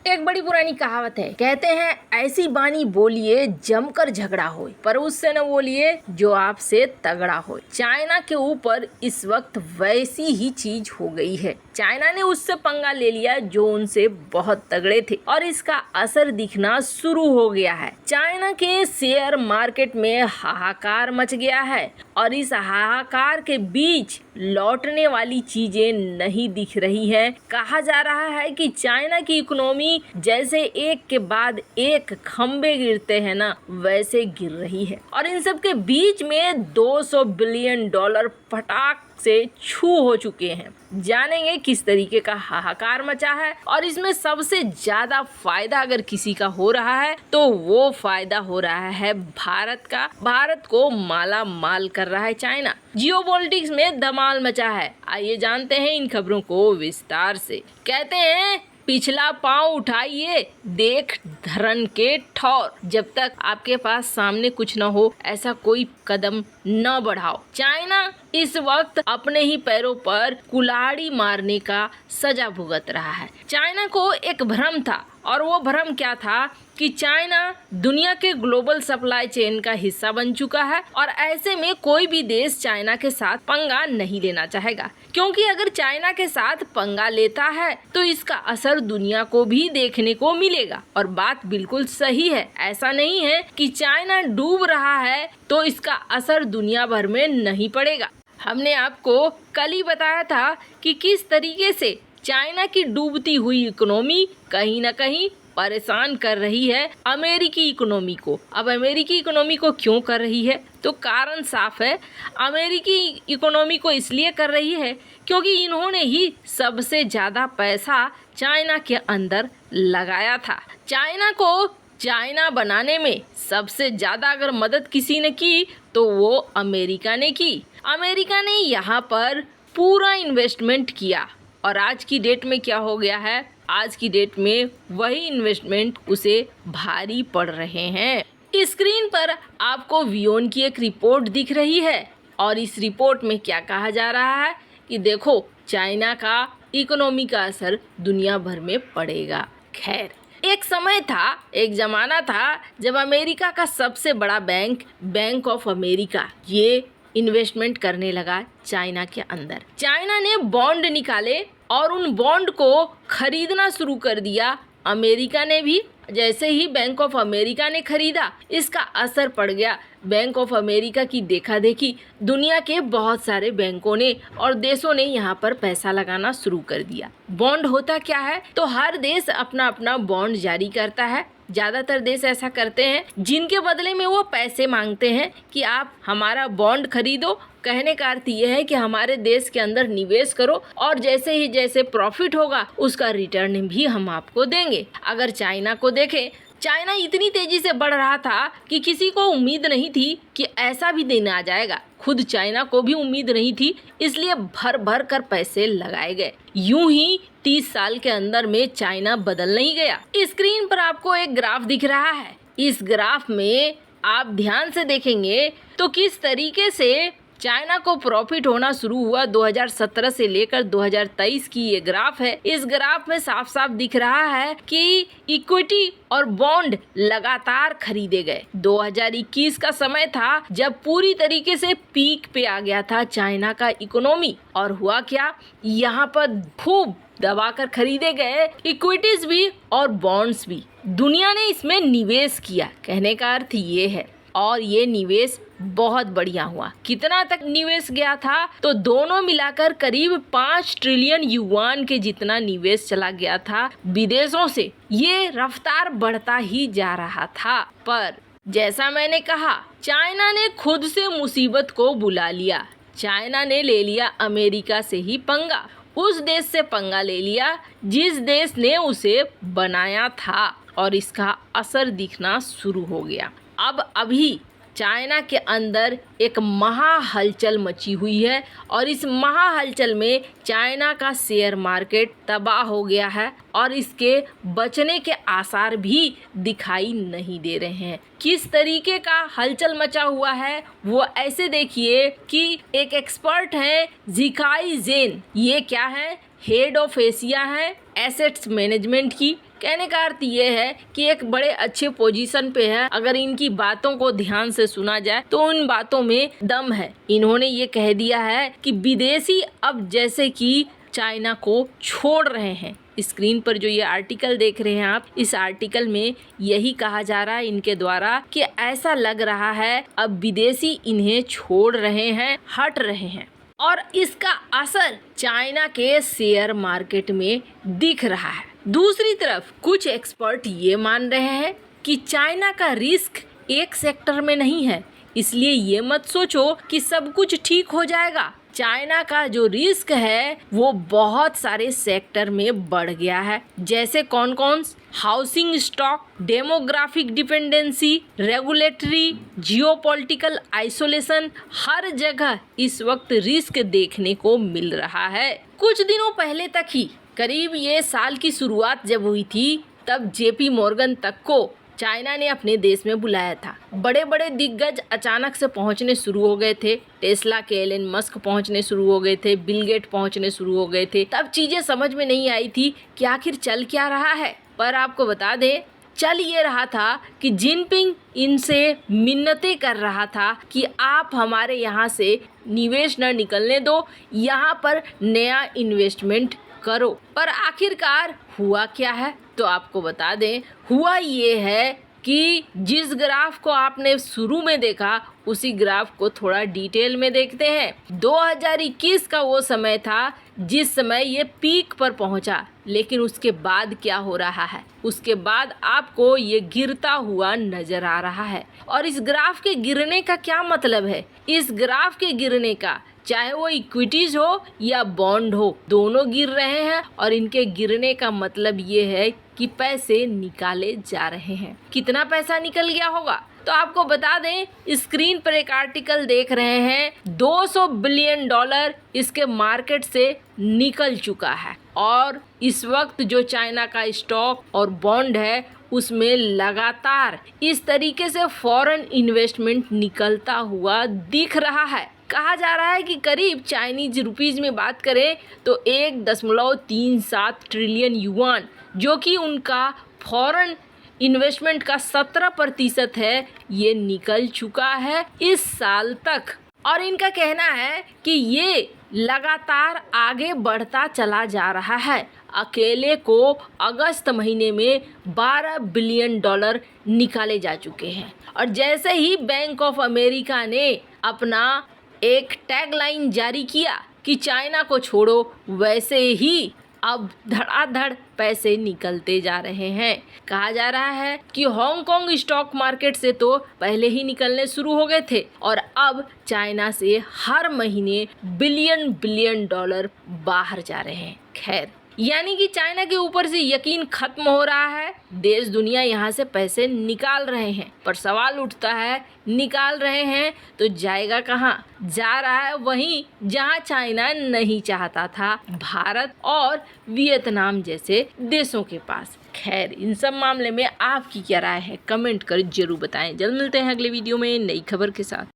एक बड़ी पुरानी कहावत है, कहते हैं ऐसी बानी बोलिए जमकर झगड़ा हो, पर उससे न बोलिए जो आपसे तगड़ा हो। चाइना के ऊपर इस वक्त वैसी ही चीज हो गई है। चाइना ने उससे पंगा ले लिया जो उनसे बहुत तगड़े थे और इसका असर दिखना शुरू हो गया है। चाइना के शेयर मार्केट में हाहाकार मच गया है और इस हाहाकार के बीच लौटने वाली चीजें नहीं दिख रही है। कहा जा रहा है कि चाइना की इकोनॉमी जैसे एक के बाद एक खंबे गिरते हैं ना, वैसे गिर रही है और इन सब के बीच में 200 बिलियन डॉलर फटाक से छू हो चुके हैं। जानेंगे किस तरीके का हाहाकार मचा है और इसमें सबसे ज्यादा फायदा अगर किसी का हो रहा है तो वो फायदा हो रहा है भारत का। भारत को माला माल कर रहा है चाइना। जियोपॉलिटिक्स में धमाल मचा है। आइए जानते हैं इन खबरों को विस्तार से। कहते हैं पिछला पांव उठाइए, देख धरन के ठौर। जब तक आपके पास सामने कुछ न हो ऐसा कोई कदम न बढ़ाओ। चाइना इस वक्त अपने ही पैरों पर कुल्हाड़ी मारने का सजा भुगत रहा है। चाइना को एक भ्रम था और वो भ्रम क्या था कि चाइना दुनिया के ग्लोबल सप्लाई चेन का हिस्सा बन चुका है और ऐसे में कोई भी देश चाइना के साथ पंगा नहीं लेना चाहेगा, क्योंकि अगर चाइना के साथ पंगा लेता है तो इसका असर दुनिया को भी देखने को मिलेगा। और बात बिल्कुल सही है। ऐसा नहीं है कि चाइना डूब रहा है तो इसका असर दुनिया भर में नहीं पड़ेगा। हमने आपको कल ही बताया था कि किस तरीके से चाइना की डूबती हुई इकोनॉमी कहीं न कहीं परेशान कर रही है अमेरिकी इकोनॉमी को। अब अमेरिकी इकोनॉमी को क्यों कर रही है, तो कारण साफ है। अमेरिकी इकोनॉमी को इसलिए कर रही है क्योंकि इन्होंने ही सबसे ज़्यादा पैसा चाइना के अंदर लगाया था। चाइना को चाइना बनाने में सबसे ज़्यादा अगर मदद किसी ने की तो वो अमेरिका ने की। अमेरिका ने यहाँ पर पूरा इन्वेस्टमेंट किया और आज की डेट में क्या हो गया है, आज की डेट में वही इन्वेस्टमेंट उसे भारी पड़ रहे हैं। स्क्रीन पर आपको वियोन की एक रिपोर्ट दिख रही है और इस रिपोर्ट में क्या कहा जा रहा है कि देखो चाइना का इकोनॉमी का असर दुनिया भर में पड़ेगा। खैर, एक समय था, एक जमाना था जब अमेरिका का सबसे बड़ा बैंक ऑफ अमेरिका ये इन्वेस्टमेंट करने लगा चाइना के अंदर। चाइना ने बॉन्ड निकाले और उन बॉन्ड को खरीदना शुरू कर दिया। अमेरिका ने भी जैसे ही बैंक ऑफ अमेरिका ने खरीदा, इसका असर पड़ गया बैंक ऑफ अमेरिका की देखा देखी दुनिया के बहुत सारे बैंकों ने और देशों ने यहाँ पर पैसा लगाना शुरू कर दिया। बॉन्ड होता क्या है, तो हर देश अपना अपना बॉन्ड जारी करता है। ज़्यादातर देश ऐसा करते हैं, जिनके बदले में वो पैसे मांगते हैं कि आप हमारा बॉन्ड खरीदो। कहने का अर्थ ये है कि हमारे देश के अंदर निवेश करो और जैसे प्रॉफिट होगा उसका रिटर्न भी हम आपको देंगे। अगर चाइना को देखें, चाइना इतनी तेजी से बढ़ रहा था कि किसी को उम्मीद नहीं थी कि ऐसा भी दिन आ जाएगा। खुद चाइना को भी उम्मीद नहीं थी, इसलिए भर भर कर पैसे लगाए गए। यूं ही 30 साल के अंदर में चाइना बदल नहीं गया। स्क्रीन पर आपको एक ग्राफ दिख रहा है। इस ग्राफ में आप ध्यान से देखेंगे तो किस तरीके से चाइना को प्रॉफिट होना शुरू हुआ 2017 से लेकर 2023 की ये ग्राफ है। इस ग्राफ में साफ साफ दिख रहा है कि इक्विटी और बॉन्ड लगातार खरीदे गए। 2021 का समय था जब पूरी तरीके से पीक पे आ गया था चाइना का इकोनॉमी, और हुआ क्या, यहाँ पर खूब दबाकर खरीदे गए इक्विटीज भी और बॉन्ड्स भी। दुनिया ने इसमें निवेश किया, कहने का अर्थ ये है, और ये निवेश बहुत बढ़िया हुआ। कितना तक निवेश गया था, तो दोनों मिलाकर करीब 5 ट्रिलियन युआन के जितना निवेश चला गया था विदेशों से। ये रफ्तार बढ़ता ही जा रहा था, पर जैसा मैंने कहा, चाइना ने खुद से मुसीबत को बुला लिया। चाइना ने ले लिया अमेरिका से ही पंगा, उस देश से पंगा ले लिया जिस देश ने उसे बनाया था, और इसका असर दिखना शुरू हो गया। अब अभी चाइना के अंदर एक महा हलचल मची हुई है और इस महा हलचल में चाइना का शेयर मार्केट तबाह हो गया है और इसके बचने के आसार भी दिखाई नहीं दे रहे हैं। किस तरीके का हलचल मचा हुआ है वो ऐसे देखिए कि एक एक्सपर्ट है जिकाई जेन, ये क्या है, हेड ऑफ एशिया है एसेट्स मैनेजमेंट की। कहने का अर्थ ये है कि एक बड़े अच्छे पोजीशन पे है, अगर इनकी बातों को ध्यान से सुना जाए तो उन बातों में दम है। इन्होंने ये कह दिया है कि विदेशी अब जैसे कि चाइना को छोड़ रहे हैं। स्क्रीन पर जो ये आर्टिकल देख रहे हैं आप, इस आर्टिकल में यही कहा जा रहा है इनके द्वारा कि ऐसा लग रहा है अब विदेशी इन्हें छोड़ रहे हैं, हट रहे हैं, और इसका असर चाइना के शेयर मार्केट में दिख रहा है। दूसरी तरफ कुछ एक्सपर्ट ये मान रहे हैं कि चाइना का रिस्क एक सेक्टर में नहीं है, इसलिए ये मत सोचो कि सब कुछ ठीक हो जाएगा। चाइना का जो रिस्क है वो बहुत सारे सेक्टर में बढ़ गया है, जैसे कौन कौन? Housing stock, demographic dependency, regulatory, geopolitical isolation, हर जगह इस वक्त रिस्क देखने को मिल रहा है। कुछ दिनों पहले तक ही, करीब ये साल की शुरुआत जब हुई थी, तब जेपी मॉर्गन तक को चाइना ने अपने देश में बुलाया था। बड़े बड़े दिग्गज अचानक से पहुंचने शुरू हो गए थे। टेस्ला के एलन मस्क पहुंचने शुरू हो गए थे, बिल गेट पहुंचने शुरू हो गए थे। तब चीजें समझ में नहीं आई थी कि आखिर चल क्या रहा है। पर आपको बता दें, चल ये रहा था कि जिनपिंग इनसे मिन्नतें कर रहा था कि आप हमारे यहाँ से निवेश न निकलने दो, यहाँ पर नया इन्वेस्टमेंट करो। पर आखिरकार हुआ क्या है? तो आपको बता दें, हुआ ये है कि जिस ग्राफ को आपने शुरू में देखा, उसी ग्राफ को थोड़ा डिटेल में देखते हैं। 2021 का वो समय था जिस समय ये पीक पर पहुंचा, लेकिन उसके बाद क्या हो रहा है? उसके बाद आपको ये गिरता हुआ नजर आ रहा है। और इस ग्राफ के गिरने का क्या मतलब है? इस ग्राफ के गिरने का, चाहे वो इक्विटीज हो या बॉन्ड हो, दोनों गिर रहे हैं। और इनके गिरने का मतलब ये है कि पैसे निकाले जा रहे हैं। कितना पैसा निकल गया होगा? तो आपको बता दें, स्क्रीन पर एक आर्टिकल देख रहे हैं, $200 बिलियन इसके मार्केट से निकल चुका है। और इस वक्त जो चाइना का स्टॉक और बॉन्ड है, उसमें लगातार इस तरीके से फॉरेन इन्वेस्टमेंट निकलता हुआ दिख रहा है। कहा जा रहा है कि करीब चाइनीज रुपीज में बात करें तो 1.37 ट्रिलियन युआन, जो कि उनका फॉरेन इन्वेस्टमेंट का 17% है, ये निकल चुका है इस साल तक। और इनका कहना है कि ये लगातार आगे बढ़ता चला जा रहा है। अकेले को अगस्त महीने में $12 बिलियन निकाले जा चुके हैं। और जैसे ही बैंक ऑफ अमेरिका ने अपना एक टैगलाइन जारी किया कि चाइना को छोड़ो, वैसे ही अब धड़ाधड़ पैसे निकलते जा रहे हैं। कहा जा रहा है कि हांगकांग स्टॉक मार्केट से तो पहले ही निकलने शुरू हो गए थे, और अब चाइना से हर महीने बिलियन डॉलर बाहर जा रहे हैं। खैर, यानी कि चाइना के ऊपर से यकीन खत्म हो रहा है। देश दुनिया यहाँ से पैसे निकाल रहे हैं, पर सवाल उठता है, निकाल रहे हैं तो जाएगा कहाँ? जा रहा है वहीं जहाँ चाइना नहीं चाहता था, भारत और वियतनाम जैसे देशों के पास। खैर, इन सब मामले में आपकी क्या राय है? कमेंट कर जरूर बताएं। जल्द मिलते हैं अगले वीडियो में नई खबर के साथ।